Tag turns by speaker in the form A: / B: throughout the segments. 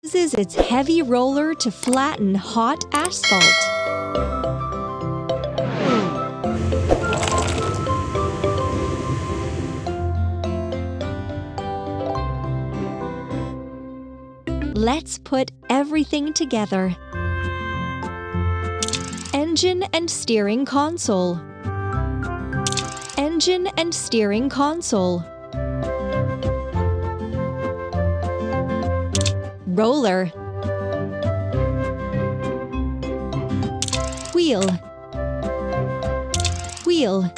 A: Uses its heavy roller to flatten hot asphalt. Let's put everything together. Engine and steering console. Engine and steering console. Roller. Wheel. Wheel.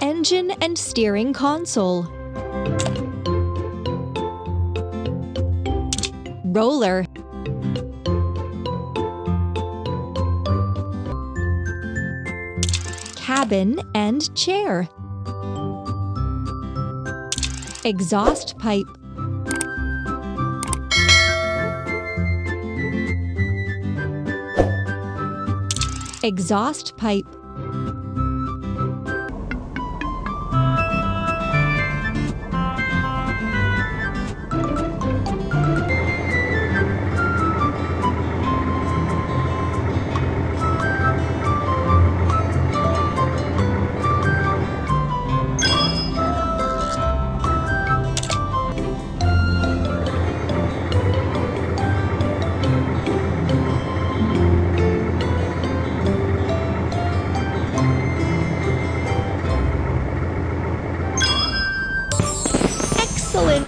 A: Engine and steering console. Roller. Cabin and chair. Exhaust pipe. Exhaust pipe.